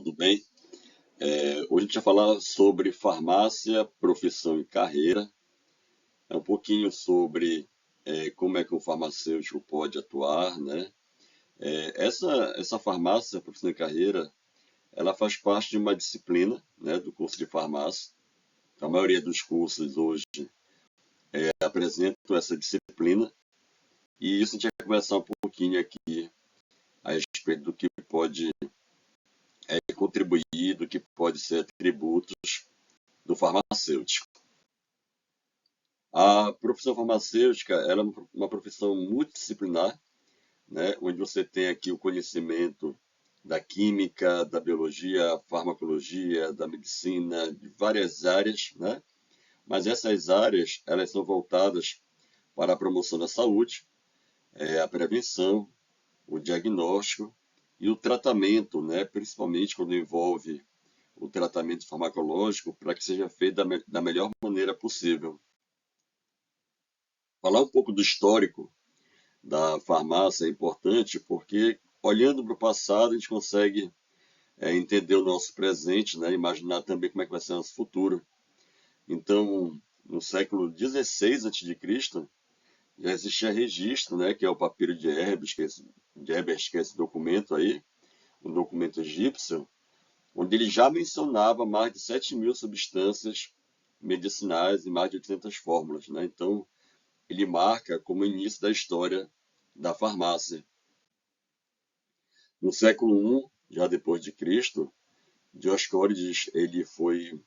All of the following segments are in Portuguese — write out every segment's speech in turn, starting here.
tudo bem? Hoje a gente vai falar sobre farmácia, profissão e carreira. É um pouquinho sobre como é que um farmacêutico pode atuar, né? Essa farmácia, profissão e carreira, ela faz parte de uma disciplina, né, do curso de farmácia. A maioria dos cursos hoje apresentam essa disciplina e isso a gente vai conversar um pouquinho aqui a respeito do que pode contribuir, do que pode ser atributos do farmacêutico. A profissão farmacêutica ela é uma profissão multidisciplinar, né, onde você tem aqui o conhecimento da química, da biologia, farmacologia, da medicina, de várias áreas, né? Mas essas áreas elas são voltadas para a promoção da saúde, a prevenção, o diagnóstico e o tratamento, né? Principalmente quando envolve o tratamento farmacológico, para que seja feito da melhor maneira possível. Falar um pouco do histórico da farmácia é importante porque, olhando para o passado, a gente consegue entender o nosso presente, né? Imaginar também como é que vai ser o nosso futuro. Então, no século XVI a.C., já existia registro, né? Que é o papiro de Ebers, que é esse documento aí, um documento egípcio, onde ele já mencionava mais de 7.000 substâncias medicinais e mais de 800 fórmulas, né? Então, ele marca como o início da história da farmácia. No século I, já depois de Cristo, Dioscórides ele foi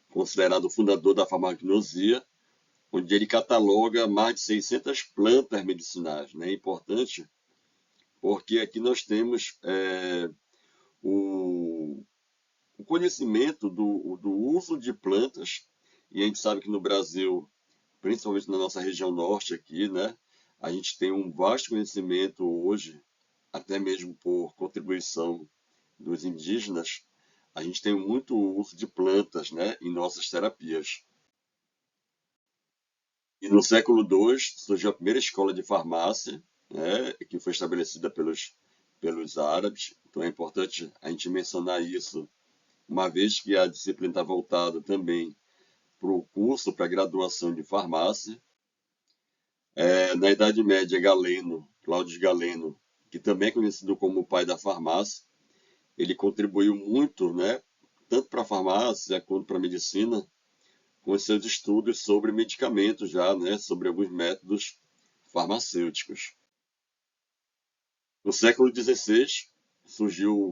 considerado o fundador da farmacognosia, onde ele cataloga mais de 600 plantas medicinais. É importante porque aqui nós temos o conhecimento do uso de plantas, e a gente sabe que no Brasil, principalmente na nossa região norte aqui, né, a gente tem um vasto conhecimento hoje, até mesmo por contribuição dos indígenas, a gente tem muito uso de plantas, né, em nossas terapias. E no século II surgiu a primeira escola de farmácia, né, que foi estabelecida pelos árabes. Então é importante a gente mencionar isso, uma vez que a disciplina está voltada também para o curso, para a graduação de farmácia. Na Idade Média, Galeno, Cláudio Galeno, que também é conhecido como o pai da farmácia, ele contribuiu muito, né, tanto para a farmácia quanto para a medicina, com os seus estudos sobre medicamentos já, né, sobre alguns métodos farmacêuticos. No século XVI,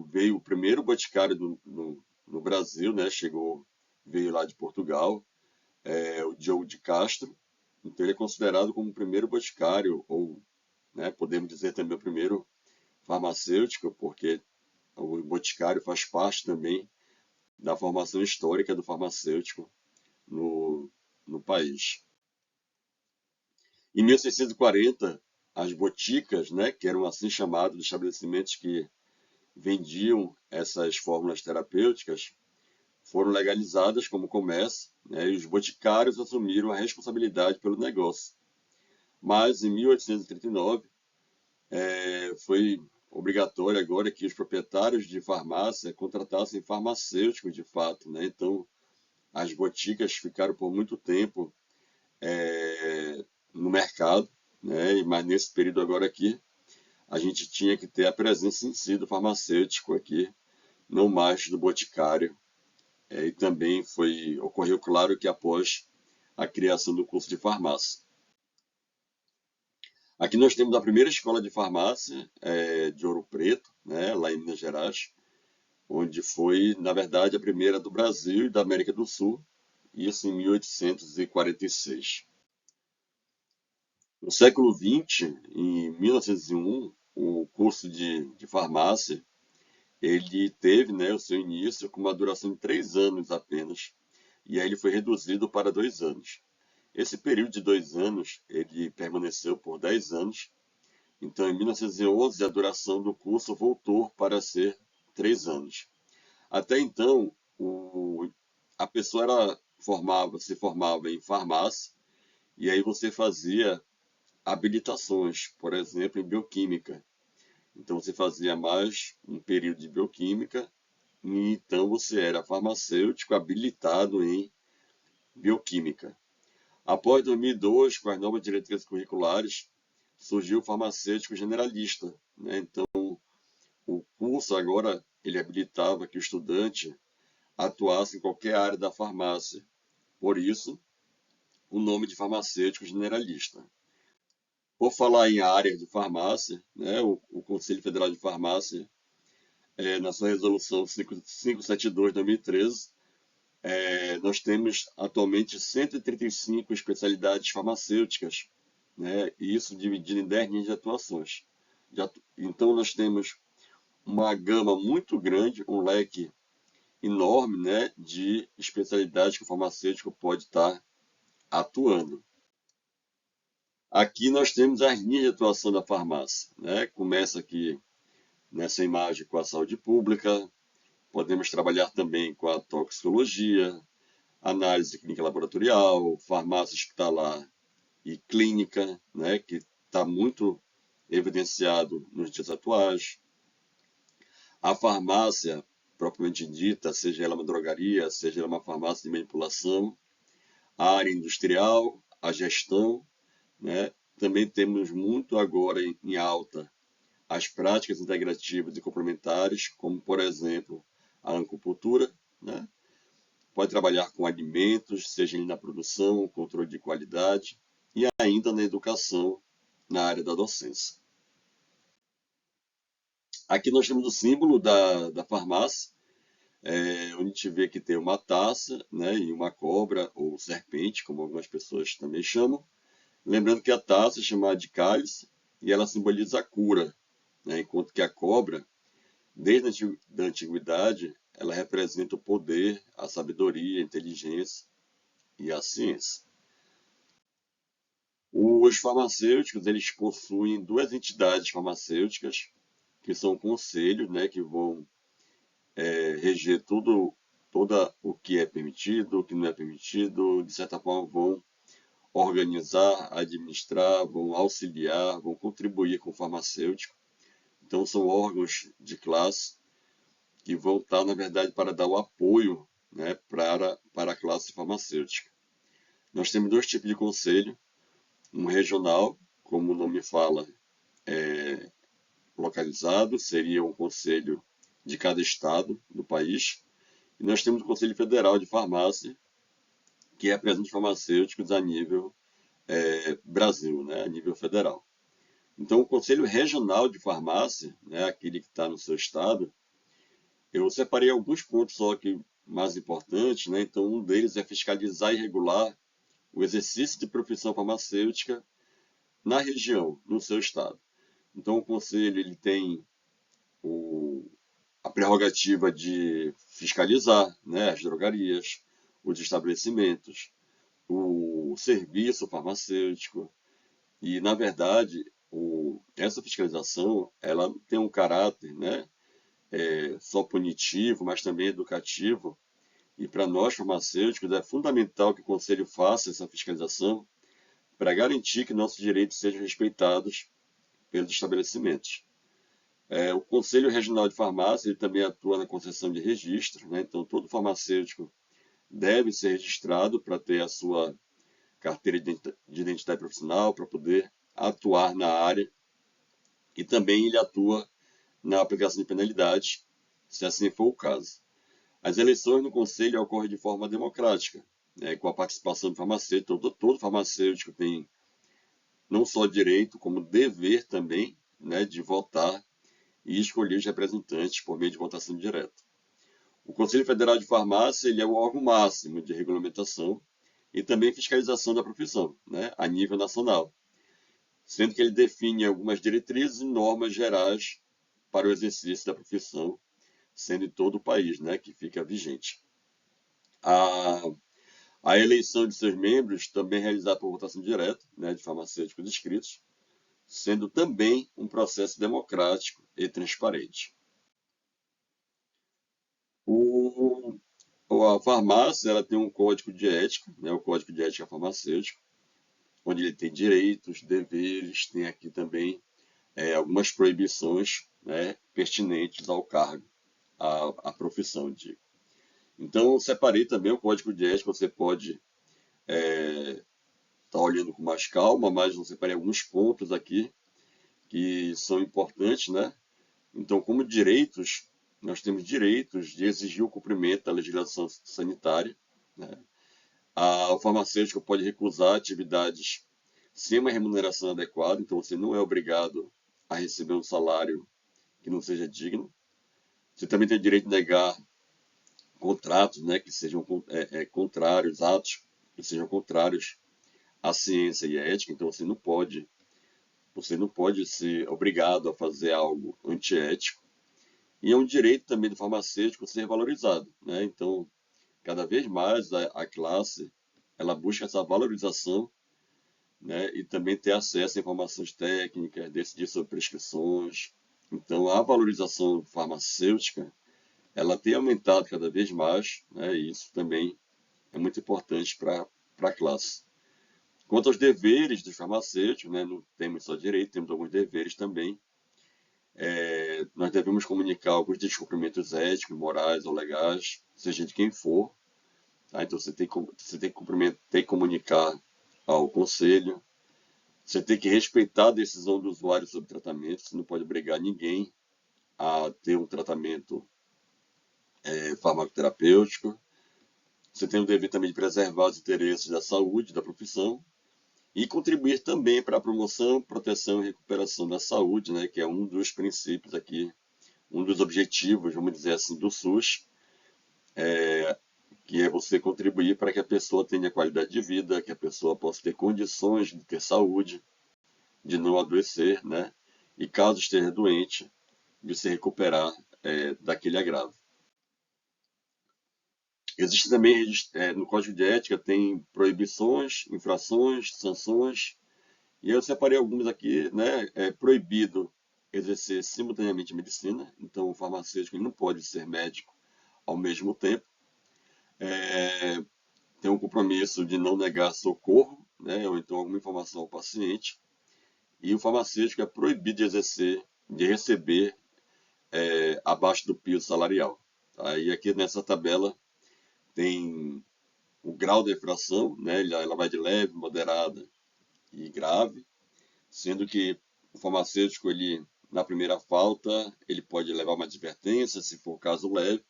veio o primeiro boticário no Brasil, né, veio lá de Portugal, o Diogo de Castro. Então ele é considerado como o primeiro boticário, ou, né, podemos dizer também o primeiro farmacêutico, porque o boticário faz parte também da formação histórica do farmacêutico no país. Em 1640, as boticas, né, que eram assim chamados estabelecimentos que vendiam essas fórmulas terapêuticas, foram legalizadas como comércio, né, e os boticários assumiram a responsabilidade pelo negócio. Mas, em 1839, foi obrigatório agora que os proprietários de farmácia contratassem farmacêuticos de fato, né? Então, as boticas ficaram por muito tempo no mercado, né? Mas nesse período agora aqui, a gente tinha que ter a presença em si do farmacêutico aqui, não mais do boticário. E também ocorreu, claro, que após a criação do curso de farmácia. Aqui nós temos a primeira escola de farmácia de Ouro Preto, né, lá em Minas Gerais, onde foi, na verdade, a primeira do Brasil e da América do Sul, isso em 1846. No século XX, em 1901, o curso de farmácia ele teve, né, o seu início com uma duração de 3 anos apenas, e aí ele foi reduzido para 2 anos. Esse período de 2 anos, ele permaneceu por 10 anos. Então, em 1911, a duração do curso voltou para ser 3 anos. Até então, a pessoa se formava em farmácia, e aí você fazia habilitações, por exemplo, em bioquímica. Então, você fazia mais um período de bioquímica, e então você era farmacêutico habilitado em bioquímica. Após 2002, com as novas diretrizes curriculares, surgiu o farmacêutico generalista, né? Então, o curso agora ele habilitava que o estudante atuasse em qualquer área da farmácia. Por isso, o nome de farmacêutico generalista. Por falar em área de farmácia, né, o Conselho Federal de Farmácia, na sua resolução 572 de 2013, nós temos atualmente 135 especialidades farmacêuticas, né, e isso dividido em 10 linhas de atuações. Então, nós temos uma gama muito grande, um leque enorme, né, de especialidades que o farmacêutico pode estar atuando. Aqui nós temos as linhas de atuação da farmácia, né? Começa aqui nessa imagem com a saúde pública, podemos trabalhar também com a toxicologia, análise clínica laboratorial, farmácia hospitalar e clínica, né? Que está muito evidenciado nos dias atuais. A farmácia propriamente dita, seja ela uma drogaria, seja ela uma farmácia de manipulação, a área industrial, a gestão, né? Também temos muito agora em alta as práticas integrativas e complementares, como, por exemplo, a acupuntura, né? Pode trabalhar com alimentos, seja na produção, controle de qualidade, e ainda na educação, na área da docência. Aqui nós temos o símbolo da farmácia, onde a gente vê que tem uma taça, né, e uma cobra, ou serpente, como algumas pessoas também chamam. Lembrando que a taça é chamada de cálice e ela simboliza a cura, né? Enquanto que a cobra, desde a antiguidade, ela representa o poder, a sabedoria, a inteligência e a ciência. Os farmacêuticos, eles possuem duas entidades farmacêuticas, que são conselhos, né, que vão reger tudo, o que é permitido, o que não é permitido, de certa forma vão organizar, administrar, vão auxiliar, vão contribuir com o farmacêutico. Então, são órgãos de classe que vão estar, na verdade, para dar o apoio, né, para a classe farmacêutica. Nós temos dois tipos de conselho, um regional, como o nome fala, localizado, seria um conselho de cada estado do país, e nós temos o Conselho Federal de Farmácia, que representa os farmacêuticos a nível Brasil, né, a nível federal. Então, o Conselho Regional de Farmácia, né, aquele que está no seu estado, eu separei alguns pontos só que mais importantes, né? Então, um deles é fiscalizar e regular o exercício de profissão farmacêutica na região, no seu estado. Então, o Conselho ele tem a prerrogativa de fiscalizar, né, as drogarias, os estabelecimentos, o serviço farmacêutico. E, na verdade, essa fiscalização ela tem um caráter, né, só punitivo, mas também educativo. E para nós, farmacêuticos, é fundamental que o Conselho faça essa fiscalização para garantir que nossos direitos sejam respeitados pelos estabelecimentos. O Conselho Regional de Farmácia ele também atua na concessão de registro, né? Então, todo farmacêutico deve ser registrado para ter a sua carteira de identidade profissional, para poder atuar na área. E também ele atua na aplicação de penalidades, se assim for o caso. As eleições no Conselho ocorrem de forma democrática, né, com a participação do farmacêutico. Todo farmacêutico tem não só direito, como dever também, né, de votar e escolher os representantes por meio de votação direta. O Conselho Federal de Farmácia ele é o órgão máximo de regulamentação e também fiscalização da profissão, né, a nível nacional, sendo que ele define algumas diretrizes e normas gerais para o exercício da profissão, sendo em todo o país, né, que fica vigente. A eleição de seus membros também é realizada por votação direta, né, de farmacêuticos inscritos, sendo também um processo democrático e transparente. A farmácia ela tem um código de ética, né, o Código de Ética Farmacêutico, onde ele tem direitos, deveres, tem aqui também algumas proibições, né, pertinentes ao cargo. a profissão, digo. Então, eu separei também o código de ética, você pode estar olhando com mais calma, mas eu separei alguns pontos aqui que são importantes, né? Então, como direitos, nós temos direitos de exigir o cumprimento da legislação sanitária, né? O farmacêutico pode recusar atividades sem uma remuneração adequada, então você não é obrigado a receber um salário que não seja digno. Você também tem o direito de negar contratos, né, que sejam contrários, atos que sejam contrários à ciência e à ética, então você não pode ser obrigado a fazer algo antiético. E é um direito também do farmacêutico ser valorizado, né? Então, cada vez mais a classe ela busca essa valorização, né? E também ter acesso a informações técnicas, decidir sobre prescrições. Então, a valorização farmacêutica ela tem aumentado cada vez mais, né? E isso também é muito importante para a classe. Quanto aos deveres dos farmacêuticos, né? Não temos só direito, temos alguns deveres também. Nós devemos comunicar alguns descumprimentos éticos, morais ou legais, seja de quem for. Tá? Então você tem que comunicar ao conselho. Você tem que respeitar a decisão do usuário sobre tratamento. Você não pode obrigar ninguém a ter um tratamento farmacoterapêutico. Você tem o dever também de preservar os interesses da saúde, da profissão, e contribuir também para a promoção, proteção e recuperação da saúde, né, que é um dos princípios aqui, um dos objetivos, vamos dizer assim, do SUS, que é você contribuir para que a pessoa tenha qualidade de vida, que a pessoa possa ter condições de ter saúde, de não adoecer, né, e caso esteja doente, de se recuperar daquele agravo. Existe também, no Código de Ética, tem proibições, infrações, sanções, e eu separei algumas aqui, né? É proibido exercer simultaneamente medicina, então o farmacêutico não pode ser médico ao mesmo tempo. Tem um compromisso de não negar socorro, né? Ou então alguma informação ao paciente. E o farmacêutico é proibido de exercer, de receber abaixo do piso salarial. Tá? E aqui nessa tabela tem o grau de infração, né? Ela vai de leve, moderada e grave, sendo que o farmacêutico, ele, na primeira falta, ele pode levar uma advertência, se for caso leve,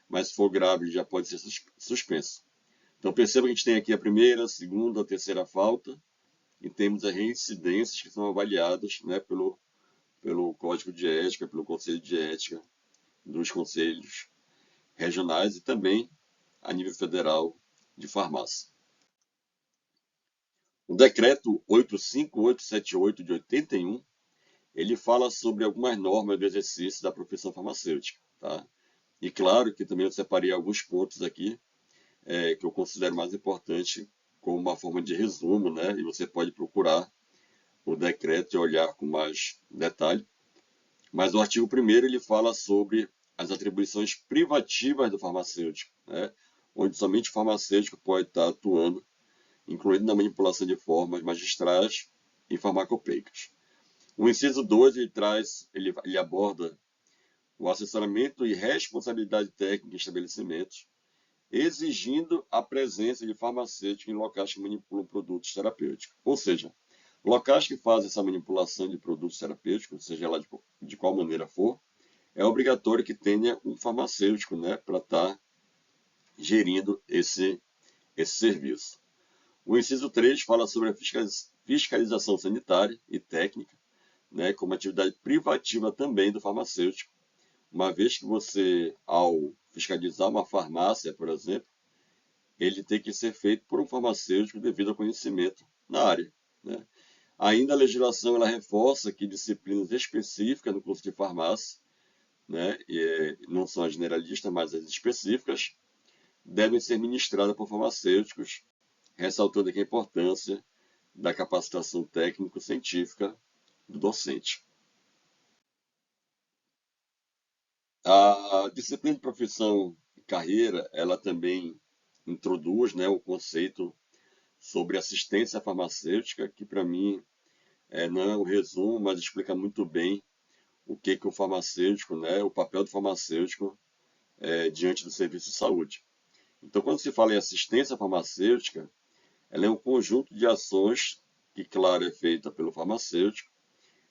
mas se for grave, ele já pode ser suspenso. Então perceba que a gente tem aqui a primeira, a segunda, a terceira falta, e temos as reincidências que são avaliadas, né, pelo Código de Ética, pelo Conselho de Ética dos Conselhos Regionais e também a nível federal de farmácia. O decreto 85878 de 81, ele fala sobre algumas normas do exercício da profissão farmacêutica, tá? E claro que também eu separei alguns pontos aqui que eu considero mais importante como uma forma de resumo, né? E você pode procurar o decreto e olhar com mais detalhe. Mas o artigo 1º ele fala sobre as atribuições privativas do farmacêutico, né? Onde somente o farmacêutico pode estar atuando, incluindo na manipulação de formas magistrais e farmacopeicas. O inciso 2 ele aborda o assessoramento e responsabilidade técnica em estabelecimentos, exigindo a presença de farmacêutico em locais que manipulam produtos terapêuticos. Ou seja, locais que fazem essa manipulação de produtos terapêuticos, seja lá de qual maneira for, é obrigatório que tenha um farmacêutico, né, para estar gerindo esse serviço. O inciso 3 fala sobre a fiscalização sanitária e técnica, né, como atividade privativa também do farmacêutico, uma vez que você, ao fiscalizar uma farmácia, por exemplo, ele tem que ser feito por um farmacêutico devido ao conhecimento na área, né? Ainda a legislação ela reforça que disciplinas específicas no curso de farmácia, né, não são as generalistas, mas as específicas, devem ser ministradas por farmacêuticos, ressaltando aqui a importância da capacitação técnico-científica do docente. A disciplina de profissão e carreira, ela também introduz, né, o conceito sobre assistência farmacêutica, que para mim não é um resumo, mas explica muito bem o que o farmacêutico, né, o papel do farmacêutico diante do serviço de saúde. Então, quando se fala em assistência farmacêutica, ela é um conjunto de ações que, claro, é feita pelo farmacêutico,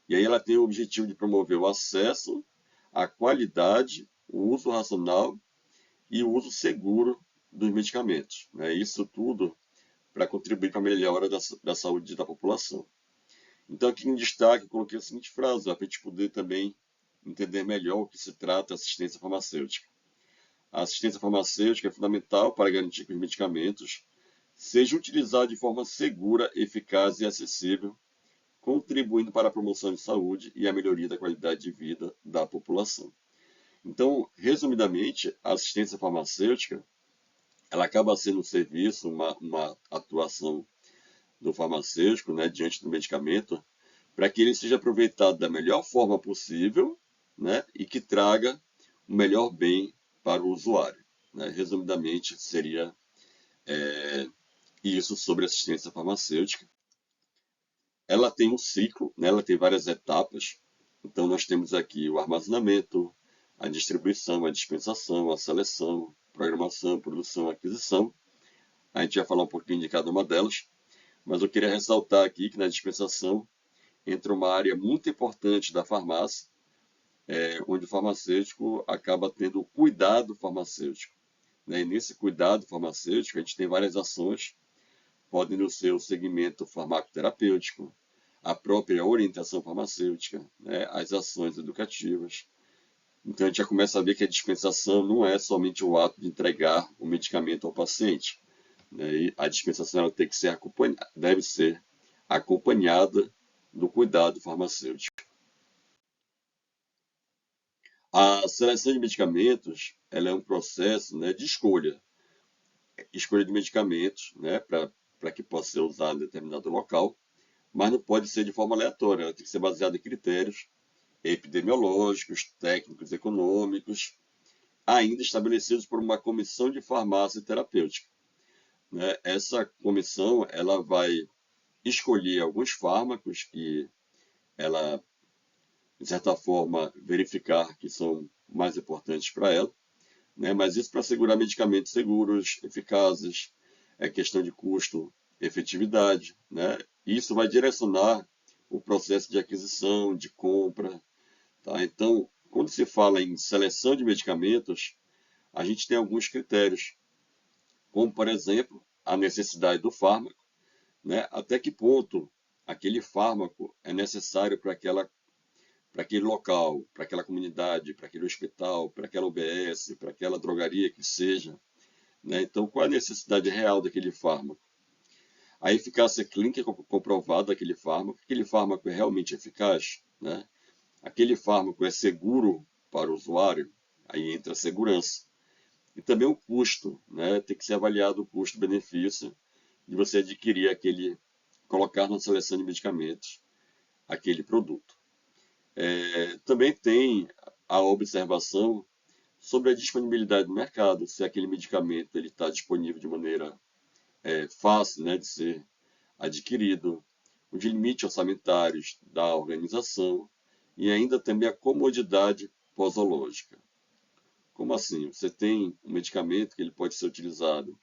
e aí ela tem o objetivo de promover o acesso, a qualidade, o uso racional e o uso seguro dos medicamentos. Né? Isso tudo para contribuir para a melhora da saúde da população. Então, aqui em destaque, eu coloquei a seguinte frase, para a gente poder também entender melhor o que se trata a assistência farmacêutica. A assistência farmacêutica é fundamental para garantir que os medicamentos sejam utilizados de forma segura, eficaz e acessível, contribuindo para a promoção de saúde e a melhoria da qualidade de vida da população. Então, resumidamente, a assistência farmacêutica ela acaba sendo um serviço, uma atuação do farmacêutico, né, diante do medicamento, para que ele seja aproveitado da melhor forma possível, né, e que traga o melhor bem para o usuário. Né? Resumidamente, seria isso sobre assistência farmacêutica. Ela tem um ciclo, né, ela tem várias etapas. Então, nós temos aqui o armazenamento, a distribuição, a dispensação, a seleção, programação, produção, aquisição. A gente vai falar um pouquinho de cada uma delas, mas eu queria ressaltar aqui que na dispensação entra uma área muito importante da farmácia, onde o farmacêutico acaba tendo o cuidado farmacêutico. Né? E nesse cuidado farmacêutico, a gente tem várias ações, podem ser o segmento farmacoterapêutico, a própria orientação farmacêutica, né? As ações educativas. Então, a gente já começa a ver que a dispensação não é somente o ato de entregar o medicamento ao paciente. Né? E a dispensação ela tem que ser deve ser acompanhada do cuidado farmacêutico. A seleção de medicamentos ela é um processo, né, de escolha de medicamentos, né, para que possa ser usado em determinado local, mas não pode ser de forma aleatória, ela tem que ser baseada em critérios epidemiológicos, técnicos, econômicos, ainda estabelecidos por uma comissão de farmácia terapêutica. Né? Essa comissão ela vai escolher alguns fármacos que ela, de certa forma, verificar que são mais importantes para ela, né? Mas isso para assegurar medicamentos seguros, eficazes, é questão de custo, efetividade, né? Isso vai direcionar o processo de aquisição, de compra, tá? Então, quando se fala em seleção de medicamentos, a gente tem alguns critérios, como, por exemplo, a necessidade do fármaco, né? Até que ponto aquele fármaco é necessário para aquele local, para aquela comunidade, para aquele hospital, para aquela UBS, para aquela drogaria que seja. Né? Então, qual a necessidade real daquele fármaco? A eficácia clínica comprovada daquele fármaco, aquele fármaco é realmente eficaz, né? Aquele fármaco é seguro para o usuário, aí entra a segurança. E também o custo, né? Tem que ser avaliado o custo-benefício de você adquirir colocar na seleção de medicamentos aquele produto. Também tem a observação sobre a disponibilidade do mercado, se aquele medicamento está disponível de maneira fácil, né, de ser adquirido, os limites orçamentários da organização e ainda também a comodidade posológica. Como assim? Você tem um medicamento que ele pode ser utilizado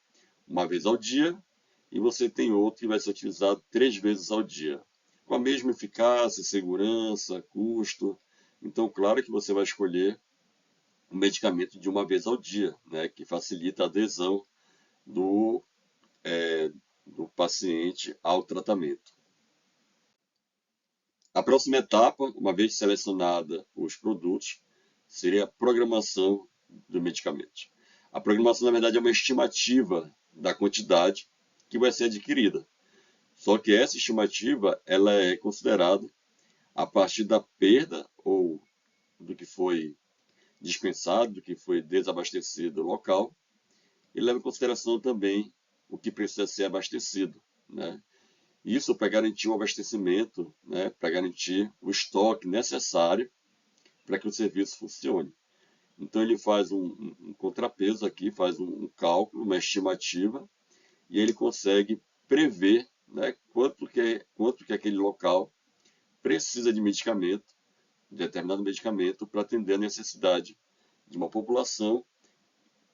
uma vez ao dia e você tem outro que vai ser utilizado 3 vezes ao dia, com a mesma eficácia, segurança, custo. Então, claro que você vai escolher um medicamento de uma vez ao dia, né, que facilita a adesão do, do paciente ao tratamento. A próxima etapa, uma vez selecionada os produtos, seria a programação do medicamento. A programação, na verdade, é uma estimativa da quantidade que vai ser adquirida. Só que essa estimativa ela é considerada a partir da perda ou do que foi dispensado, do que foi desabastecido local, e leva em consideração também o que precisa ser abastecido, né? Isso para garantir o abastecimento, né? Para garantir o estoque necessário para que o serviço funcione. Então ele faz um contrapeso aqui, faz um cálculo, uma estimativa, e ele consegue prever, né, quanto que aquele local precisa de medicamento de determinado medicamento para atender a necessidade de uma população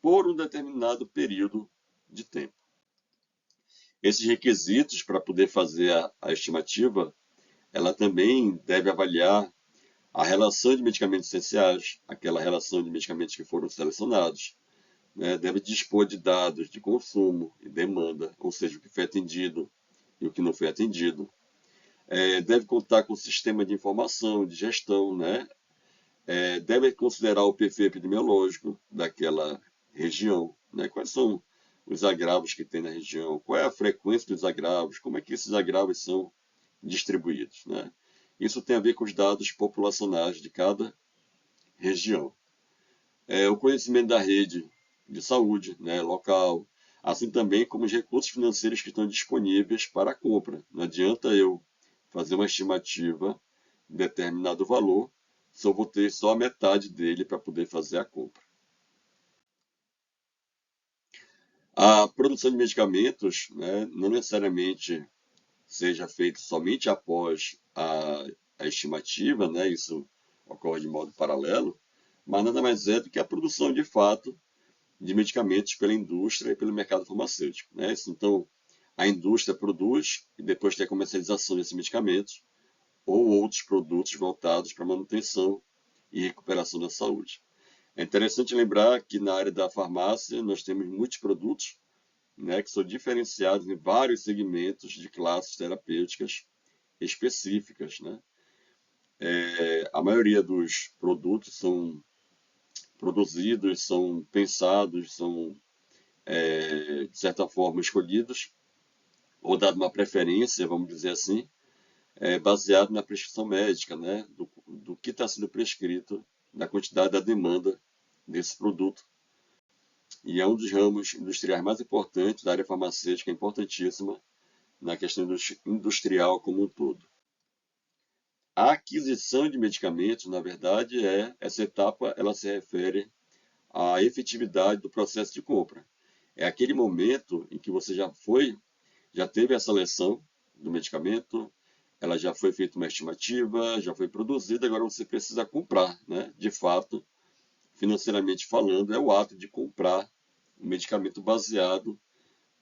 por um determinado período de tempo. Esses requisitos para poder fazer a estimativa, ela também deve avaliar a relação de medicamentos essenciais, aquela relação de medicamentos que foram selecionados, né? Deve dispor de dados de consumo e demanda, ou seja, o que foi atendido e o que não foi atendido. Deve contar com sistema de informação, de gestão, né? Deve considerar o perfil epidemiológico daquela região, né? Quais são os agravos que tem na região, qual é a frequência dos agravos, como é que esses agravos são distribuídos, né? Isso tem a ver com os dados populacionais de cada região. O conhecimento da rede de saúde, né, local, assim também como os recursos financeiros que estão disponíveis para a compra. Não adianta eu fazer uma estimativa de determinado valor se eu vou ter só a metade dele para poder fazer a compra. A produção de medicamentos, né, não necessariamente seja feita somente após a estimativa, né, isso ocorre de modo paralelo, mas nada mais é do que a produção de fato de medicamentos pela indústria e pelo mercado farmacêutico, né? Então, a indústria produz e depois tem a comercialização desses medicamentos ou outros produtos voltados para manutenção e recuperação da saúde. É interessante lembrar que na área da farmácia nós temos muitos produtos, né, que são diferenciados em vários segmentos de classes terapêuticas específicas, né? A maioria dos produtos são produzidos, são pensados, são, de certa forma, escolhidos, ou dado uma preferência, vamos dizer assim, baseado na prescrição médica, né? Do que está sendo prescrito, da quantidade da demanda desse produto. E é um dos ramos industriais mais importantes da área farmacêutica, importantíssima na questão industrial como um todo. A aquisição de medicamentos, na verdade, essa etapa ela se refere à efetividade do processo de compra. É aquele momento em que você já teve a seleção do medicamento, ela já foi feita uma estimativa, já foi produzida, agora você precisa comprar, né? De fato, financeiramente falando, é o ato de comprar o medicamento baseado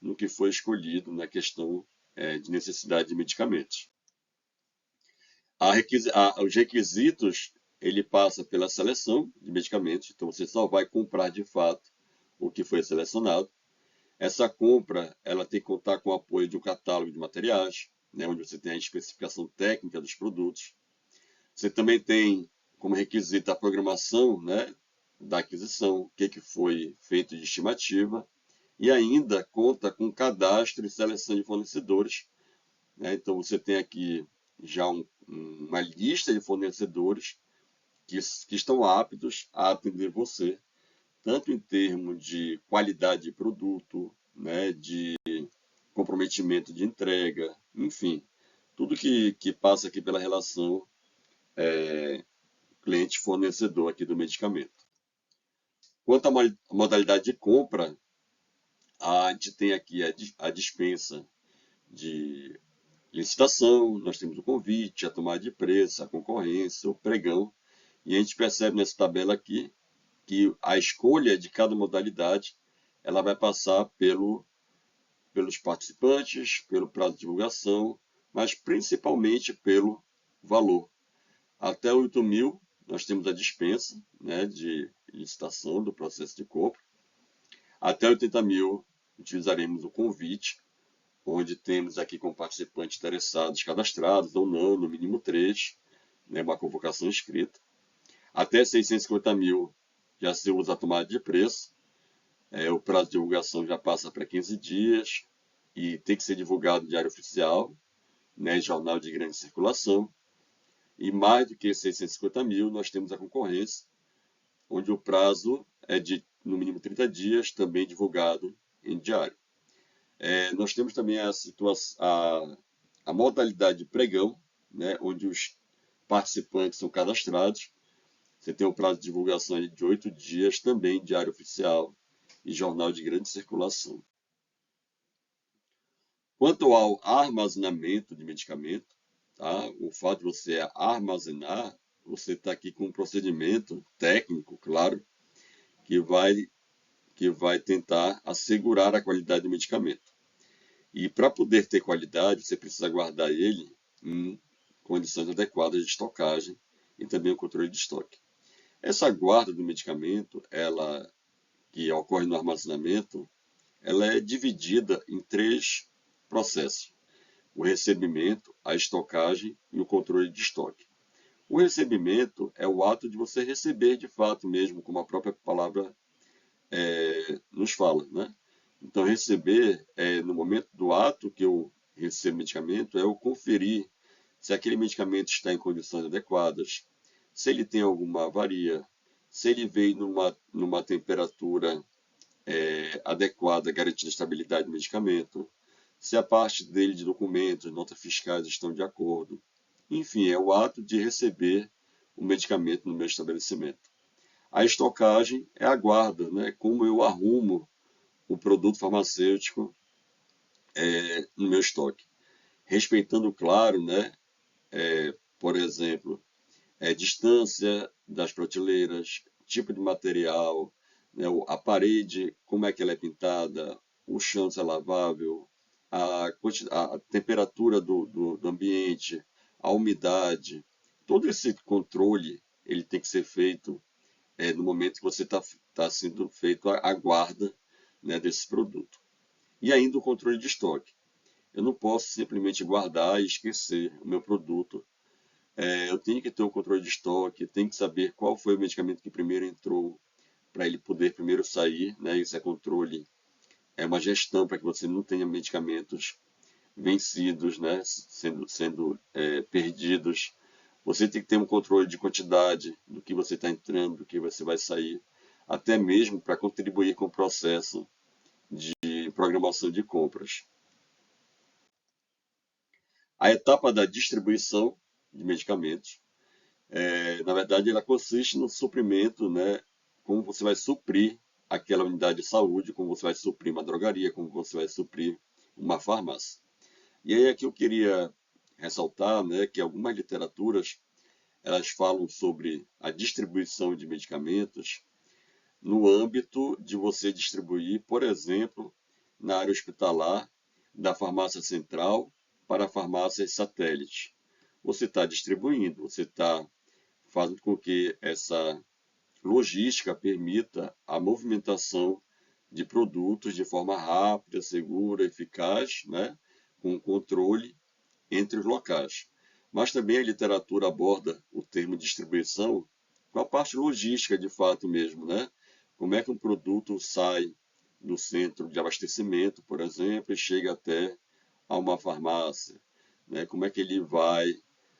no que foi escolhido na questão de necessidade de medicamentos. Os requisitos, ele passa pela seleção de medicamentos, então você só vai comprar de fato o que foi selecionado. Essa compra ela tem que contar com o apoio de um catálogo de materiais, né, onde você tem a especificação técnica dos produtos. Você também tem como requisito a programação, né, da aquisição, o que foi feito de estimativa, e ainda conta com cadastro e seleção de fornecedores, né? Então você tem aqui já uma lista de fornecedores que estão aptos a atender você, tanto em termos de qualidade de produto, né, de comprometimento de entrega, enfim, tudo que passa aqui pela relação cliente-fornecedor aqui do medicamento. Quanto à modalidade de compra, a gente tem aqui a dispensa de licitação, nós temos o convite, a tomada de preço, a concorrência, o pregão, e a gente percebe nessa tabela aqui que a escolha de cada modalidade ela vai passar pelos participantes, pelo prazo de divulgação, mas principalmente pelo valor. Até 8.000, nós temos a dispensa, né, de licitação do processo de compra. Até 80.000, utilizaremos o convite, onde temos aqui com participantes interessados cadastrados ou não, no mínimo 3, né, uma convocação escrita. Até 650.000 já se usa a tomada de preço. O prazo de divulgação já passa para 15 dias e tem que ser divulgado no Diário Oficial, né, jornal de grande circulação. E mais do que 650.000, nós temos a concorrência, onde o prazo é de, no mínimo, 30 dias, também divulgado em diário. Nós temos também a modalidade de pregão, né, onde os participantes são cadastrados. Você tem o prazo de divulgação de 8 dias, também em Diário Oficial e jornal de grande circulação. Quanto ao armazenamento de medicamento, tá? O fato de você armazenar você está aqui com um procedimento técnico, claro, que vai, que vai tentar assegurar a qualidade do medicamento. E para poder ter qualidade, você precisa guardar ele em condições adequadas de estocagem e também o controle de estoque. Essa guarda do medicamento, ela que ocorre no armazenamento, ela é dividida em três processos: o recebimento, a estocagem e o controle de estoque. O recebimento é o ato de você receber de fato mesmo, como a própria palavra nos fala, né? Então, receber, no momento do ato que eu recebo o medicamento, é eu conferir se aquele medicamento está em condições adequadas, se ele tem alguma avaria, se ele veio numa temperatura adequada, garantindo a estabilidade do medicamento, se a parte dele de documentos, notas fiscais estão de acordo. Enfim, é o ato de receber o medicamento no meu estabelecimento. A estocagem é a guarda, né? Como eu arrumo o produto farmacêutico no meu estoque. Respeitando, claro, né? Por exemplo, distância das prateleiras, tipo de material, né? A parede, como é que ela é pintada, o chão se é lavável, a temperatura do ambiente, a umidade. Todo esse controle ele tem que ser feito no momento que você está sendo feito a guarda, né, desse produto. E ainda o controle de estoque. Eu não posso simplesmente guardar e esquecer o meu produto. Eu tenho que ter um controle de estoque, tenho que saber qual foi o medicamento que primeiro entrou, para ele poder primeiro sair, né? Isso é controle, é uma gestão para que você não tenha medicamentos vencidos, né? sendo perdidos. Você tem que ter um controle de quantidade do que você está entrando, do que você vai sair, até mesmo para contribuir com o processo de programação de compras. A etapa da distribuição de medicamentos, na verdade, ela consiste no suprimento, né? Como você vai suprir aquela unidade de saúde, como você vai suprir uma drogaria, como você vai suprir uma farmácia. E aí aqui eu queria ressaltar, né, que algumas literaturas elas falam sobre a distribuição de medicamentos no âmbito de você distribuir, por exemplo, na área hospitalar, da farmácia central para a farmácia satélite. Você está distribuindo, você está fazendo com que essa logística permita a movimentação de produtos de forma rápida, segura, eficaz, né? Com controle entre os locais. Mas também a literatura aborda o termo distribuição com a parte logística de fato mesmo, né? Como é que um produto sai do centro de abastecimento, por exemplo, e chega até a uma farmácia, né? Como é que ele vai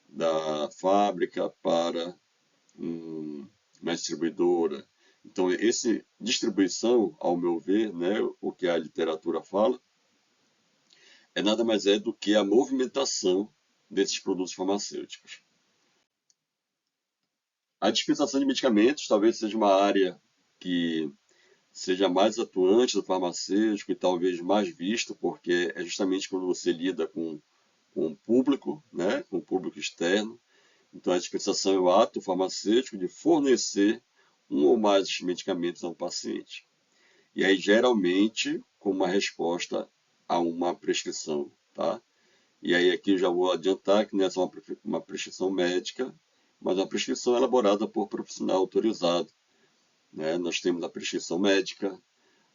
da fábrica para uma distribuidora. Então, essa distribuição, ao meu ver, né, o que a literatura fala, nada mais do que a movimentação desses produtos farmacêuticos. A dispensação de medicamentos talvez seja uma área que seja mais atuante do farmacêutico e talvez mais visto, porque é justamente quando você lida com o público, né, com o público externo. Então, a dispensação é o ato farmacêutico de fornecer um ou mais medicamentos a um paciente. E aí, geralmente, com uma resposta a uma prescrição, tá? E aí, aqui eu já vou adiantar que não é só uma prescrição médica, mas uma prescrição elaborada por profissional autorizado, né? Nós temos a prescrição médica,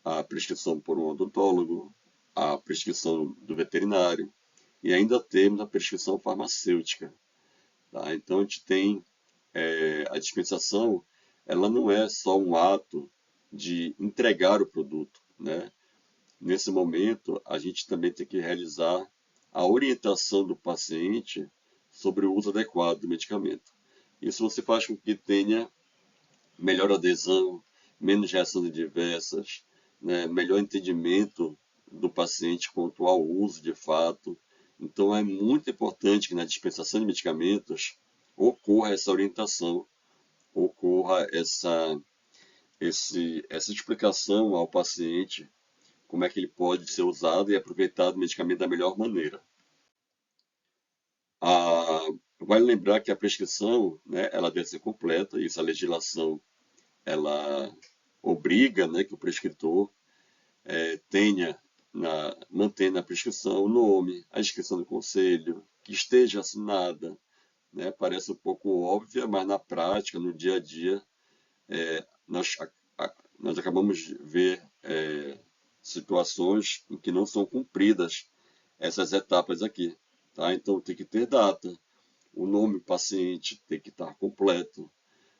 a prescrição por um odontólogo, a prescrição do veterinário e ainda temos a prescrição farmacêutica. Tá? Então, a gente tem a dispensação, ela não é só um ato de entregar o produto, né? Nesse momento, a gente também tem que realizar a orientação do paciente sobre o uso adequado do medicamento. Isso você faz com que tenha melhor adesão, menos reações adversas, né? Melhor entendimento do paciente quanto ao uso de fato. Então, é muito importante que na dispensação de medicamentos ocorra essa orientação, ocorra essa explicação ao paciente como é que ele pode ser usado e aproveitado o medicamento da melhor maneira. Vale lembrar que a prescrição, né, ela deve ser completa, isso a legislação ela obriga, né, que o prescritor tenha mantenha na prescrição o nome, a inscrição do conselho, que esteja assinada, né? Parece um pouco óbvia, mas na prática, no dia a dia, nós, nós acabamos de ver situações em que não são cumpridas essas etapas aqui. Tá? Então tem que ter data, o nome do paciente tem que estar completo,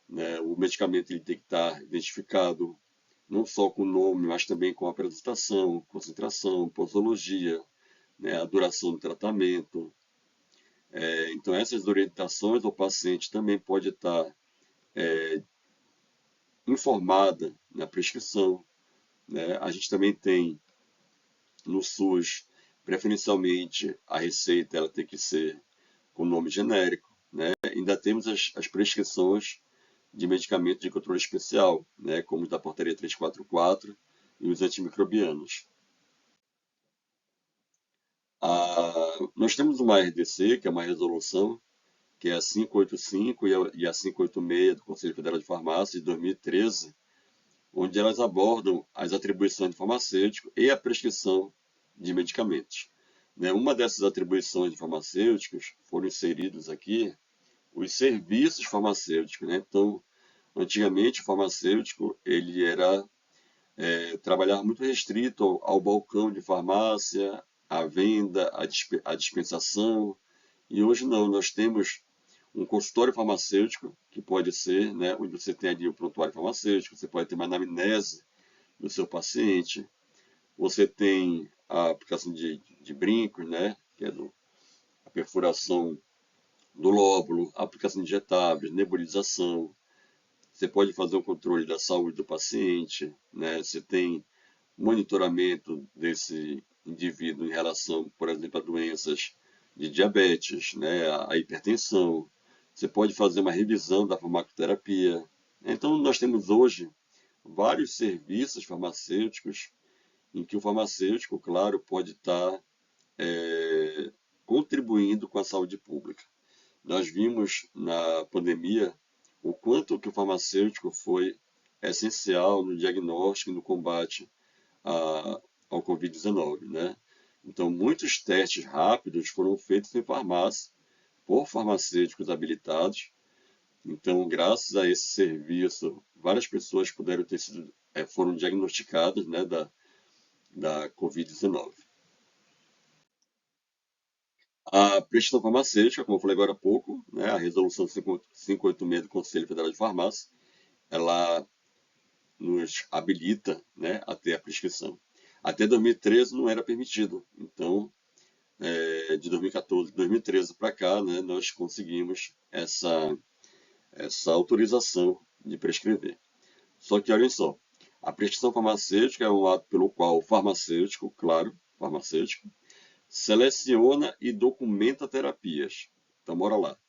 né? O medicamento ele tem que estar identificado, não só com o nome, mas também com a apresentação, concentração, posologia, né? A duração do tratamento. Então essas orientações ao paciente também pode estar informada na prescrição, né? A gente também tem no SUS, preferencialmente, a receita ela tem que ser com nome genérico, né? Ainda temos as prescrições de medicamento de controle especial, né? Como os da portaria 344 e os antimicrobianos. Nós temos uma RDC, que é uma resolução, que é a 585 e a 586 do Conselho Federal de Farmácia de 2013, onde elas abordam as atribuições de farmacêutico e a prescrição de medicamentos. Uma dessas atribuições de farmacêuticos foram inseridos aqui os serviços farmacêuticos. Então, antigamente, o farmacêutico ele era trabalhar muito restrito ao balcão de farmácia, à venda, à dispensação. E hoje não, nós temos um consultório farmacêutico, que pode ser, né, onde você tem ali o prontuário farmacêutico, você pode ter uma anamnese do seu paciente, você tem a aplicação de brincos, né, que é a perfuração do lóbulo, a aplicação de injetáveis, nebulização, você pode fazer um controle da saúde do paciente, né, você tem monitoramento desse indivíduo em relação, por exemplo, a doenças de diabetes, né, a hipertensão. Você pode fazer uma revisão da farmacoterapia. Então, nós temos hoje vários serviços farmacêuticos em que o farmacêutico, claro, pode estar contribuindo com a saúde pública. Nós vimos na pandemia o quanto que o farmacêutico foi essencial no diagnóstico e no combate ao Covid-19, né? Então, muitos testes rápidos foram feitos em farmácia por farmacêuticos habilitados. Então, graças a esse serviço, várias pessoas puderam ter sido, foram diagnosticadas, né, da Covid-19. A prescrição farmacêutica, como eu falei agora há pouco, né, a resolução 586 do Conselho Federal de Farmácia, ela nos habilita, né, a ter a prescrição. Até 2013 não era permitido. Então, de 2014, 2013 para cá, né, nós conseguimos essa autorização de prescrever. Só que, olhem só, a prescrição farmacêutica é um ato pelo qual o farmacêutico, claro, farmacêutico, seleciona e documenta terapias. Então, bora lá.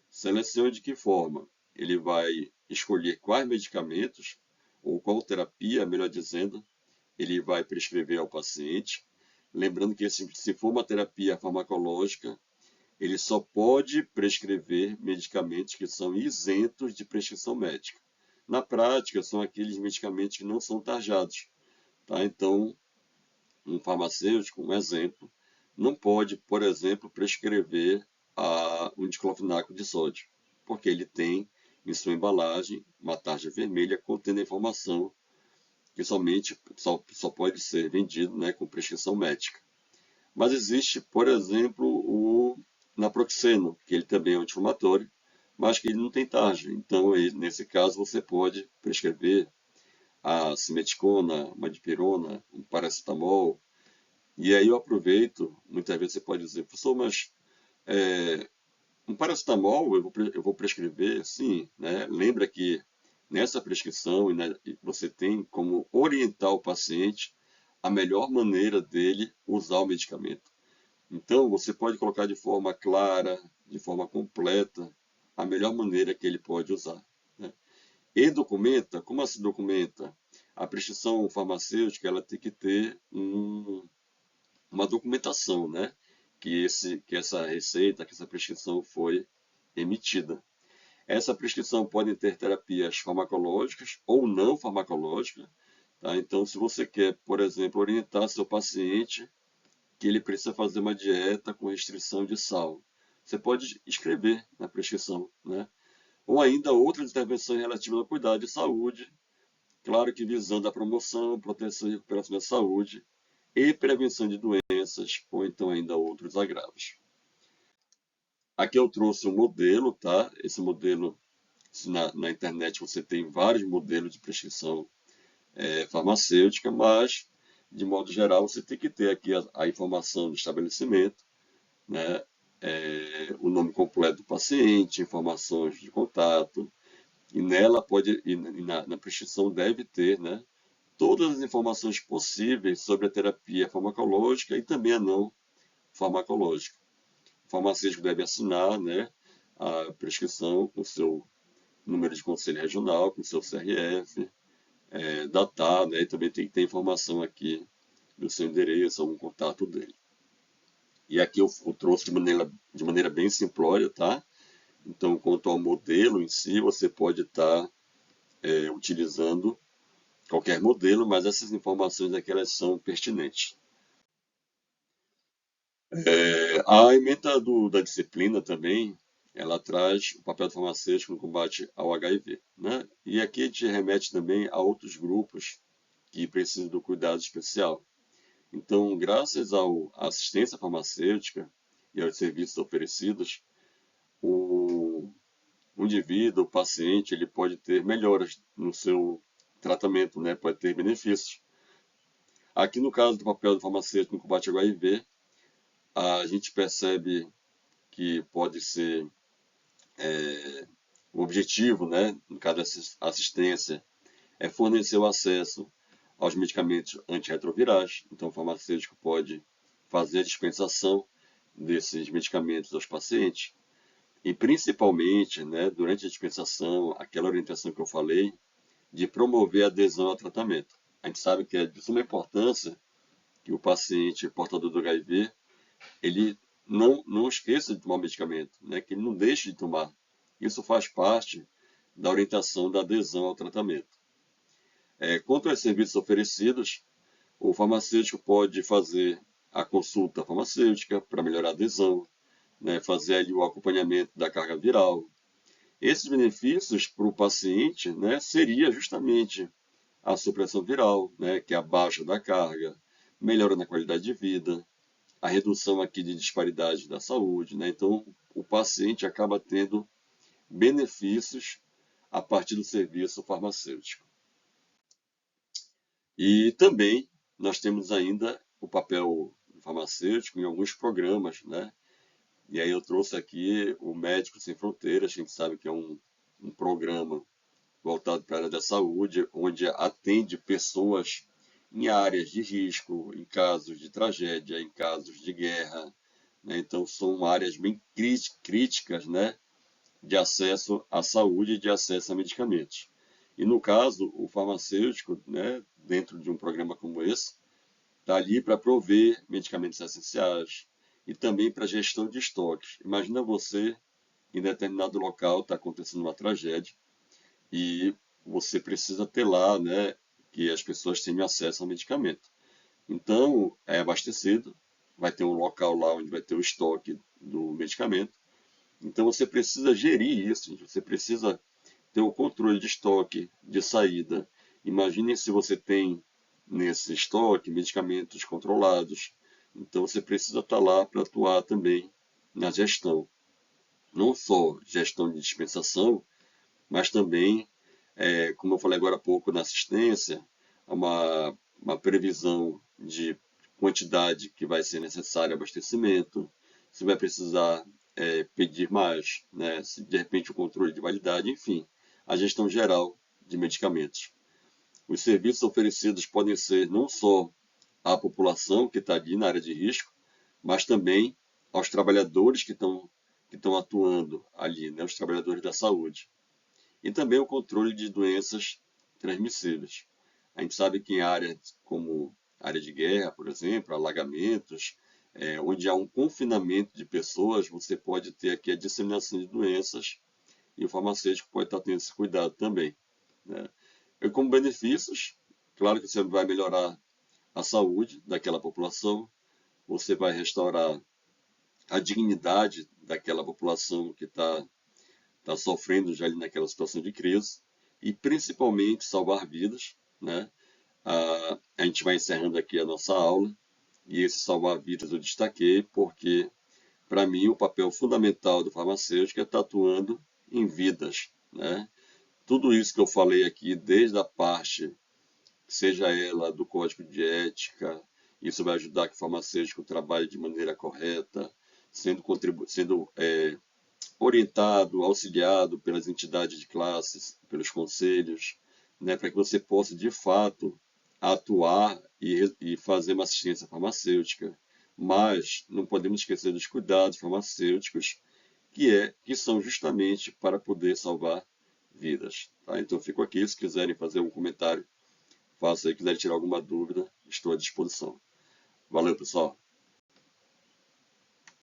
Seleciona de que forma? Ele vai escolher quais medicamentos, ou qual terapia, melhor dizendo, ele vai prescrever ao paciente. Lembrando que se for uma terapia farmacológica, ele só pode prescrever medicamentos que são isentos de prescrição médica. Na prática, são aqueles medicamentos que não são tarjados. Tá? Então, um farmacêutico, um exemplo, não pode, por exemplo, prescrever um diclofenaco de sódio, porque ele tem em sua embalagem uma tarja vermelha contendo a informação que somente só pode ser vendido, né, com prescrição médica. Mas existe, por exemplo, o naproxeno, que ele também é um anti-inflamatório, mas que ele não tem tarja. Então, nesse caso, você pode prescrever a simeticona, uma dipirona, um paracetamol. E aí eu aproveito, muitas vezes você pode dizer, professor, mas um paracetamol eu vou prescrever? Sim, né? Lembra que nessa prescrição você tem como orientar o paciente a melhor maneira dele usar o medicamento. Então, você pode colocar de forma clara, de forma completa, a melhor maneira que ele pode usar. Né? E documenta, como se documenta? A prescrição farmacêutica ela tem que ter uma documentação, né? Que essa receita, que essa prescrição foi emitida. Essa prescrição pode ter terapias farmacológicas ou não farmacológicas. Tá? Então, se você quer, por exemplo, orientar seu paciente que ele precisa fazer uma dieta com restrição de sal, você pode escrever na prescrição, né? Ou ainda outras intervenções relativas ao cuidado de saúde, claro que visando a promoção, proteção e recuperação da saúde e prevenção de doenças, ou então ainda outros agravos. Aqui eu trouxe um modelo, tá? Esse modelo, na internet você tem vários modelos de prescrição farmacêutica, mas, de modo geral, você tem que ter aqui a informação do estabelecimento, né? O nome completo do paciente, informações de contato, e nela pode, na prescrição deve ter, né, todas as informações possíveis sobre a terapia farmacológica e também a não farmacológica. O farmacêutico deve assinar, né, a prescrição com o seu número de conselho regional, com o seu CRF, datado, né, e também tem que ter informação aqui do seu endereço, algum contato dele. E aqui eu trouxe de maneira bem simplória, tá? Então, quanto ao modelo em si, você pode estar utilizando qualquer modelo, mas essas informações aqui elas são pertinentes. A ementa da disciplina também, ela traz o papel do farmacêutico no combate ao HIV, né? E aqui a gente remete também a outros grupos que precisam do cuidado especial. Então, graças à assistência farmacêutica e aos serviços oferecidos, o indivíduo, o paciente, ele pode ter melhoras no seu tratamento, né? Pode ter benefícios. Aqui no caso do papel do farmacêutico no combate ao HIV, a gente percebe que pode ser o objetivo, né, no caso dessa assistência, é fornecer o acesso aos medicamentos antirretrovirais. Então, o farmacêutico pode fazer a dispensação desses medicamentos aos pacientes. E, principalmente, né, durante a dispensação, aquela orientação que eu falei, de promover a adesão ao tratamento. A gente sabe que é de suma importância que o paciente portador do HIV, ele não esqueça de tomar o medicamento, né, que ele não deixe de tomar. Isso faz parte da orientação da adesão ao tratamento. Quanto aos serviços oferecidos, o farmacêutico pode fazer a consulta farmacêutica para melhorar a adesão, né, fazer ali o acompanhamento da carga viral. Esses benefícios para o paciente, né, seria justamente a supressão viral, né, que é a baixa da carga, melhora na qualidade de vida, a redução aqui de disparidade da saúde, né? Então, o paciente acaba tendo benefícios a partir do serviço farmacêutico. E também nós temos ainda o papel farmacêutico em alguns programas, né? E aí eu trouxe aqui o Médicos Sem Fronteiras, a gente sabe que é um programa voltado para a área da saúde, onde atende pessoas em áreas de risco, em casos de tragédia, em casos de guerra, né? Então são áreas bem críticas, né, de acesso à saúde e de acesso a medicamentos. E no caso, o farmacêutico, né, dentro de um programa como esse, está ali para prover medicamentos essenciais e também para gestão de estoques. Imagina você, em determinado local, está acontecendo uma tragédia e você precisa ter lá, né, que as pessoas tenham acesso ao medicamento. Então, é abastecido, vai ter um local lá onde vai ter o estoque do medicamento. Então, você precisa gerir isso, você precisa ter o controle de estoque, de saída. Imagine se você tem nesse estoque medicamentos controlados. Então, você precisa estar lá para atuar também na gestão. Não só gestão de dispensação, mas também, como eu falei agora há pouco, na assistência, uma previsão de quantidade que vai ser necessário abastecimento, se vai precisar pedir mais, né? Se de repente o controle de validade, enfim, a gestão geral de medicamentos. Os serviços oferecidos podem ser não só à população que está ali na área de risco, mas também aos trabalhadores que estão atuando ali, né? Os trabalhadores da saúde. E também o controle de doenças transmissíveis. A gente sabe que em áreas como área de guerra, por exemplo, alagamentos, onde há um confinamento de pessoas, você pode ter aqui a disseminação de doenças e o farmacêutico pode estar tendo esse cuidado também, né? E como benefícios, claro que você vai melhorar a saúde daquela população, você vai restaurar a dignidade daquela população que está sofrendo já ali naquela situação de crise e principalmente salvar vidas, né? A gente vai encerrando aqui a nossa aula e esse salvar vidas eu destaquei porque, para mim, o papel fundamental do farmacêutico é estar atuando em vidas, né? Tudo isso que eu falei aqui, desde a parte, seja ela do código de ética, isso vai ajudar que o farmacêutico trabalhe de maneira correta, sendo orientado, auxiliado pelas entidades de classes, pelos conselhos, né, para que você possa, de fato, atuar e fazer uma assistência farmacêutica. Mas não podemos esquecer dos cuidados farmacêuticos, que são justamente para poder salvar vidas. Tá? Então, fico aqui. Se quiserem fazer um comentário, faça aí. Se quiserem tirar alguma dúvida, estou à disposição. Valeu, pessoal.